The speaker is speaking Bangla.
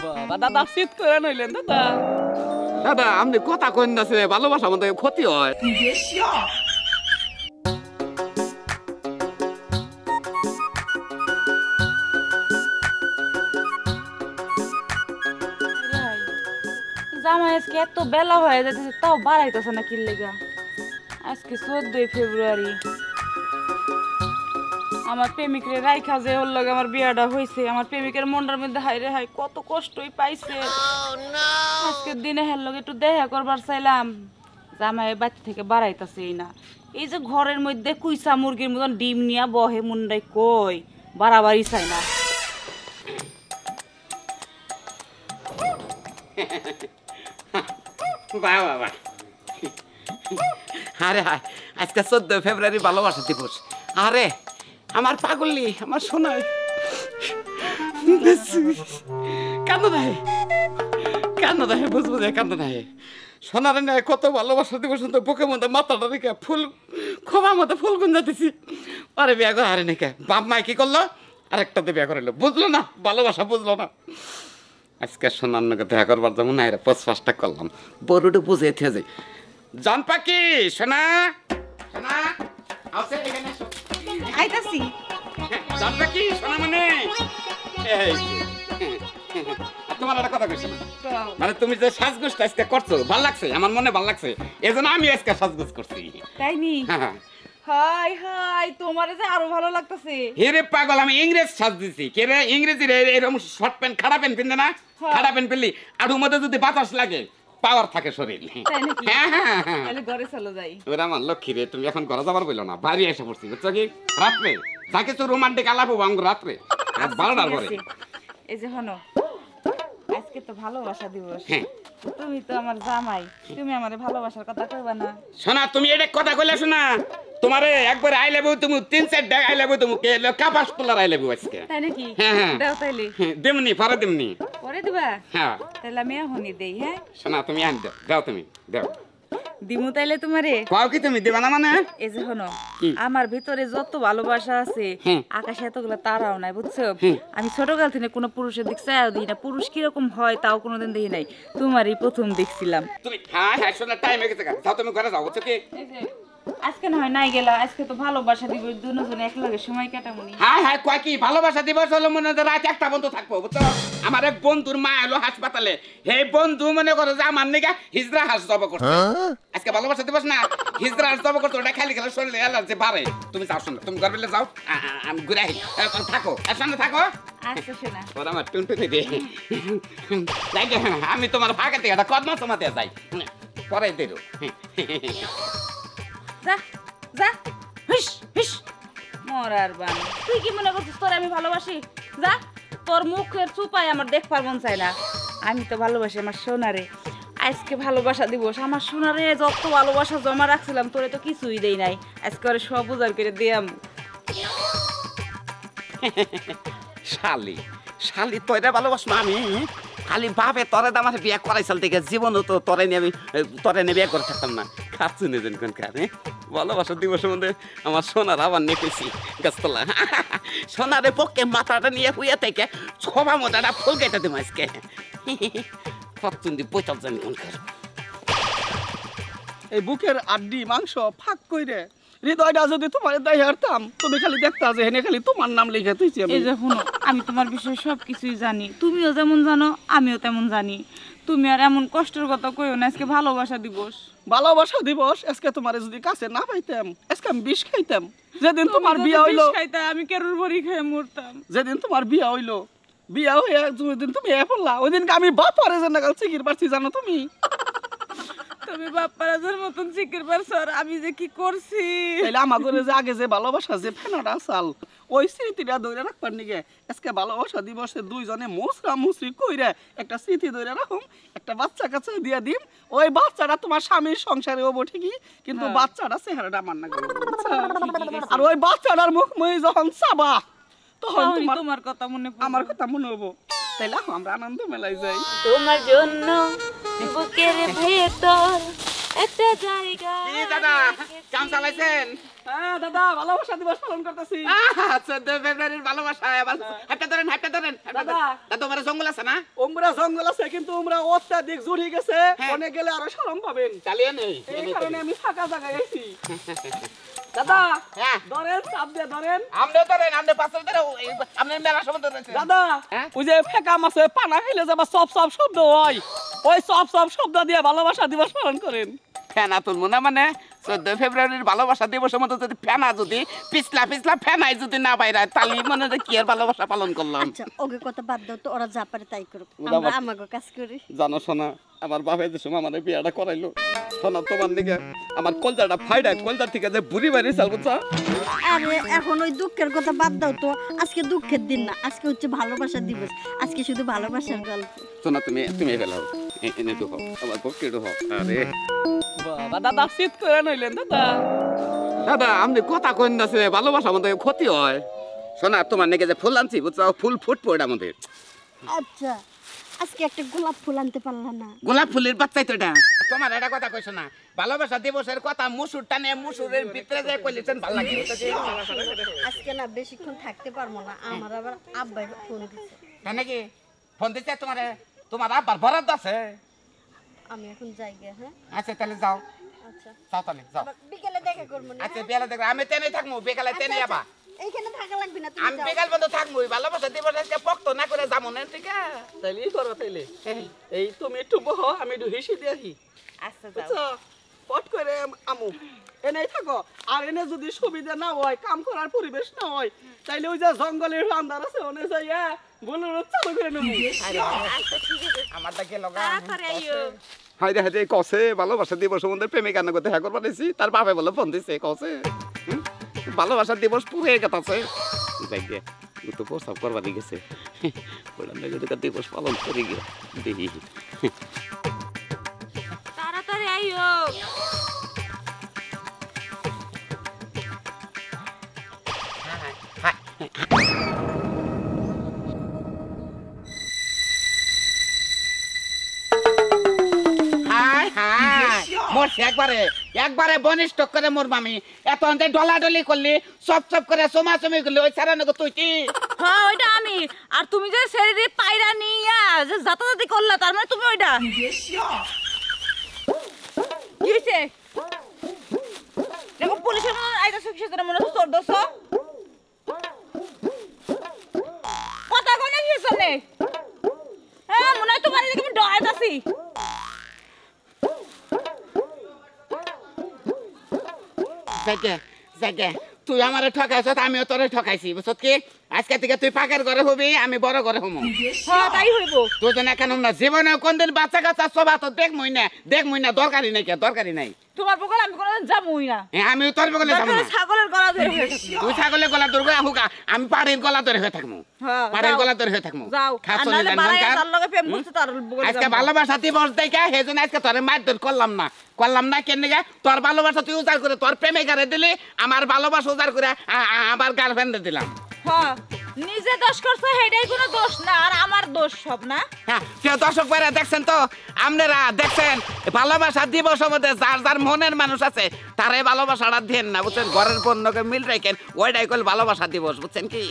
বাবা দাদা শীত করে নইলেন দাদা দাদা আপনি কথা কইন না ভালোবাসা আমাদের ক্ষতি হয় জামাই আজকে এত বেলা হয়ে যাচ্ছে তাও বাড়াইতেছে না কি লেগা আজকে 14 ফেব্রুয়ারি আমার প্রেমিকরে রাইখা যে ওর লগে আমার বিয়াটা হইছে আমার প্রেমিকের মনটার মধ্যে হাই রে হাই কত কষ্টই পাইছে আজকের দিনে হের লগে একটু দেখা করবার চাইলাম জামাই বাচ্চা থেকে বাড়াইতেছেই না এই যে ঘরের মধ্যে কুইসা মুরগির মতন ডিম নিয়া বহে মুন্ডাই কই বাড়াবাড়ি চাই না বাহ বাহ বাহ আরে হায় আজকে 14 ফেব্রুয়ারি ভালোবাসা দিবস আরে আমার পাগলি আমার সোনা কান্দ নাই বুঝবো যে কান্দ নাই সোনারে নেয় কত ভালোবাসা দিবস তো বুকের মধ্যে মাথাটা রেখে ফুল খোবার মধ্যে ফুল গুঞ্জাতেছি আরে বিয়া করে আরে নাকি বাপ মায় কি করলো আরেকটা দিয়ে বিয়া করাইলো বুঝলো না ভালোবাসা বুঝলো না আজকে সোনার নাকি দেখা করবার যেমন না এরা ৫-৫টা করলাম বড়টা বুঝে থেকে জান পাখি সোনা সোনা আসে এখানে এসো আইতাছি জান পাখি সোনা মানে এই তোমার একটা কথা কইছ না মানে তুমি যে সাজগোজটা আজকে করছো ভালো লাগছে আমার মনে ভালো লাগছে এজন্য আমি আজকে সাজগোজ করছি তাই নি হাই হাই তোমারে যে আরো ভালো লাগতেছে হেরে পাগল আমি ইংরেজ সাজ দিছি কে রে ইংরেজি রে এরকম শর্ট প্যান্ট খাড়া প্যান্ট পিনতে না খাড়া প্যান্ট পিনলি আর মধ্যে যদি বাতাস লাগে পাওয়ার থাকে শরীর তাহলে ঘরে চলে যাই ওরা আমার লক্ষ্মী রে তুমি এখন ঘরে যাবার বললো না বাড়ি এসে পড়ছি বুঝছো কি রাত্রে যাকে তো রোমান্টিক আলাপ হবো আমি রাত্রে 12টার পরে এই যে হনো আজকে তো ভালোবাসা দিবস তুমি তো আমার জামাই তুমি আমারে ভালোবাসার কথা কইবা না শোনা তুমি এটা কথা কইলা শোনা তোমারে একবার আই লাভ ইউ তুমি 3-4 ডে আই লাভ ইউ তুমি কে কাপাস তোলার আই লাভ ইউ আজকে তাই নাকি হ্যাঁ দাও তাইলে দেমনি পরে দেমনি পরে দিবা হ্যাঁ তাহলে আমি এখনই দেই হ্যাঁ শোনা তুমি আন দাও দাও তুমি দাও দিমু তাইলে তোমারে কাও কি তুমি দিবা না মানে এই যে হনো আমার ভিতরে যত ভালোবাসা আছে আকাশে এতগুলো তারাও নাই বুঝছো আমি ছোটকাল থেকে কোনো পুরুষের দিক চাইও দিই না পুরুষ কিরকম হয় তাও কোনোদিন দেখি নাই তোমারই প্রথম দেখছিলাম তুমি হ্যাঁ হ্যাঁ শোনা টাইম হয়ে গেছে যাও তুমি ঘরে যাও বুঝছো কি আজকে না হয় নাই গেলা আজকে তো ভালোবাসা দিব দুজনে একলগে সময় কাটামুনি হ্যাঁ হ্যাঁ কয় কি ভালোবাসা দিবস হলো মনে হয় রাত একটা বন্ধু থাকবো বুঝছো আমার এক বন্ধুর মা এলো হাসপাতালে হে বন্ধু মনে করো যে আমার নিগা হিজরা হাস জব করছে আজকে ভালোবাসা দিবস না হিজরা হাস জব করছে ওটা খালি খেলে শরীরে এলার্জি বাড়ে তুমি যাও শোনো তুমি ঘর বেলে যাও আমি ঘুরে আসি থাকো একসঙ্গে থাকো আচ্ছা শোনা ওরা আমার টুনটুনি দে আমি তোমার ফাঁকা থেকে একটা কদমা তোমাতে যাই পরে দেবো যা যা হিস হিস মরার বান তুই কি মনে করছিস তোর আমি ভালোবাসি যা তোর মুখের চুপাই আমার দেখবার মন চাই না আমি তো ভালোবাসি আমার সোনারে আজকে ভালোবাসা দিবস আমার সোনারে যত ভালোবাসা জমা রাখছিলাম তোরে তো কিছুই দেই নাই আজকে ওরে সব উজাড় করে দিয়াম শালি শালি তোরে ভালোবাসবো আমি খালি বাপে তরে আমার বিয়ে করাইছিল থেকে জীবনও তো তরে নিয়ে আমি তরে নিয়ে বিয়ে করে থাকতাম না খাচ্ছু নেবেন কোন কারণে ভালোবাসা দিবসের মধ্যে আমার সোনার আবার নেপেছি গাছতলা সোনারে পক্ষে মাথাটা নিয়ে হুইয়া থেকে সবার মধ্যে একটা ফুল কেটে দেবো আজকে কতদিন বৈঠক জানি কোন এই বুকের আড্ডি মাংস ফাঁক কইরে হৃদয়টা যদি তোমার দায় হারতাম তুমি খালি দেখতা যে হেনে খালি তোমার নাম লিখে তুইছি আমি এই যে শুনো আমি তোমার বিষয়ে সব কিছুই জানি তুমিও যেমন জানো আমিও তেমন জানি তুমি আর এমন কষ্টের কথা কইও না আজকে ভালোবাসা দিবস ভালোবাসা দিবস আজকে তোমার যদি কাছে না পাইতাম আজকে আমি বিষ খাইতাম যেদিন তোমার বিয়া হইলো আমি কেরুর বড়ি খেয়ে মরতাম যেদিন তোমার বিয়া হইলো বিয়া হয়ে যেদিন তুমি এ পড়লা ওই দিনকে আমি বাপ পারে যে নাগাল চিকির পারছি জানো তুমি তুমি বাপ পারাজের মতন চিকির পারছ আর আমি যে কি করছি তাইলে আমার ঘরে যে আগে যে ভালোবাসা যে ফেনাটা চাল ওই স্মৃতিটা ধরে রাখবার নিগে আজকে ভালোবাসা দিবসে দুইজনে মুসরা মুসরি কইরা একটা স্মৃতি ধরে রাখুম একটা বাচ্চা কাছে দিয়ে দিম ওই বাচ্চাটা তোমার স্বামীর সংসারে হবো ঠিকই কিন্তু বাচ্চাটা চেহারাটা আমার না আর ওই বাচ্চাটার মুখ মই যখন চাবা তখন তোমার কথা মনে আমার কথা মনে হবো তাইলে আমরা আনন্দ মেলায় যাই তোমার জন্য বুকের ভেতর একটা জায়গা কি দাদা কাম চালাইছেন হ্যাঁ দাদা ভালোবাসা দিবস পালন করতেছি। 14 ফেব্রুয়ারির ভালোবাসা হাতটা ধরেন দাদা দাদা তোমার জঙ্গল আছে না? উমরা জঙ্গল আছে কিন্তু উমরা অত্যাধিক জুড়ে গেছে, হ্যাঁ। অনেক গেলে আরো শরম পাবেন। চালিয়ে নেই এই কারণে আমি ফাঁকা জায়গায় আইছি। দাদা হ্যাঁ। ধরেন চাপ দিয়ে ধরেন। আমনে ধরেন আমনে পাথর ধরে আমনে মেলা সময় ধরেছে দাদা হ্যাঁ? ওই যে ফেকা মাছে পানা খেলে যাবা সব সব শব্দ হয়, ওই সব সব শব্দ দিয়ে ভালোবাসা দিবস পালন করেন। ফেনা তুলবো না মানে 14 ফেব্রুয়ারির ভালোবাসা দিবসের মতো যদি ফেনা যদি পিছলা ফেনাই যদি না বাইরে তাহলে মনে হয় কি আর ভালোবাসা পালন করলাম। আচ্ছা ওকে কথা বাদ দাও তো, ওরা যা পারে তাই করুক, ওরা আমরা বাদ- আমাকে কাজ করি। জানো শোনা আমার বাবা যে সময় আমার বিয়াটা করাইলো শোনা তোমার দিকে আমার কলজাটা ফাইডা কলজার থেকে যে বুড়ি বাড়ি চাল বুঝছা। আরে এখন ওই দুঃখের কথা বাদ দাও তো, আজকে দুঃখের দিন না, আজকে হচ্ছে ভালোবাসার দিবস, আজকে শুধু ভালোবাসার গল্প। শোনা তুমি ফেলাও এনে ঢুকো আমার পক্ষে ঢুকো। আরে বাবা দাদা শীত করে নইলেন দাদা। দাদা আপনি কথা কইন না সে ভালোবাসা আমাদের ক্ষতি হয়। শোনা তোমার নাকি যে ফুল আনছি বুঝছো ফুল ফুটবো এটা আমাদের। আচ্ছা আজকে একটা গোলাপ ফুল আনতে পারলাম না? গোলাপ ফুলের বাচ্চাই তো এটা। তোমার এটা কথা কইছো না ভালোবাসা দিবসের কথা মুসুর টানে মুসুরের ভিতরে যে কইলেছেন ভালো লাগে। আজকে না বেশিক্ষণ থাকতে পারবো না, আমার আবার আব্বাই ফোন দিচ্ছে। তাই নাকি ফোন দিচ্ছে তোমার আব্বার বরাদ্দ আছে। আমি এখন যাই গে। হ্যাঁ আচ্ছা তাহলে যাও আচ্ছা যাও তাহলে যাও। আবার বিকেলে দেখা করবো না? আচ্ছা বেলা দেখো আমি তেনে থাকবো বিকালে তেনে যাবা। এইখানে থাকা লাগবে না, তুমি আমি যাও। বিকাল বন্ধ থাকবো ভালোবাসা দিবস আজকে পক্ত না করে যাবো না ঠিক আছে। তাইলে করো তাইলে এই তুমি একটু বহ, আমি একটু হিসি দিয়ে আহি। আচ্ছা যাও। বুঝছো পট করে আমু এনেই থাকো। আর এনে যদি সুবিধা না হয় কাম করার পরিবেশ না হয় তাইলে ওই যে জঙ্গলের আন্ধার আছে ওনে যাইয়া বলুন চালু করে নেবো। আচ্ছা ঠিক আছে, আমার দাকে লগা তাড়াতাড়ি আইও। হাইরে হাইরে কসে ভালোবাসা দিবস মধ্যে প্রেমিকা না করতে হ্যাঁ করবা দিছি তার বাপে বলে ফোন দিছে কসে ভালোবাসা দিবস পুরে গেছে যাইগে তো প্রস্তাব করবা গেছে বললাম না যদি দিবস পালন করে গিয়ে দেখি তাড়াতাড়ি আইও। হাই হাই মরছি একবারে বনিষ্ঠ করে মোর মামি এত অন্তে ডলাডলি করলি সব করে চমাচমি করলি ওই সারা নগো তুই কি হ্যাঁ ওইটা আমি। আর তুমি যে শরীরে পায়রা নিয়া যে যাতায়াতি করলা তার মানে তুমি ওইটা কি হয়েছে? দেখো পুলিশের মনে আইটা সুখী তোর মনে হচ্ছে তোর দোষ। কথা কই না কি শুনে? হ্যাঁ মনে হয় তোমার এদিকে আমি ডরাইত আছি। জাগে তুই আমারে ঠকাইছ আমিও তোরে ঠকাইছি বুঝছ কি আজকে থেকে তুই পাকের ঘরে হবি আমি বড় ঘরে হবো। হ্যাঁ তাই হইব। তুই তো কেন না জীবনে কোনদিন বাচ্চা কাচ্চা সবা তো দেখমই না দরকারি নাই কে দরকারি নাই। তোমার বকল আমি কোনোদিন যাবই না। আমি তোর বগলে যাবো না। ছাগলের গলা ধরে হয়ে থাকবো। তুই ছাগলের গলা ধরে হুক আমি পাড়ির গলা ধরে হয়ে থাকবো। হ্যাঁ পাড়ির গলা ধরে হয়ে থাকবো। যাও আর নালে বাড়াই তার লগে প্রেম করতে তার বকল আজকে ভালোবাসা দিবস দেখে সেজন্য আজকে তোরে মারধর করলাম না কেন তোর ভালোবাসা তুই উজাড় করে তোর প্রেমিকারে দিলি আমার ভালোবাসা উজাড় করে আমার গার্লফ্রেন্ডে দিলাম। হ্যাঁ নিজে দোষ করছো সেটাই কোনো দোষ না আর আমার দোষ সব না। হ্যাঁ কেউ দর্শক ভাইরা দেখছেন তো আপনারা দেখছেন ভালোবাসা দিবস মধ্যে যার মনের মানুষ আছে তারাই ভালোবাসাটা দেন না বুঝছেন ঘরের পণ্যকে মিল রাখেন ওইটাই কল ভালোবাসা দিবস বুঝছেন কি।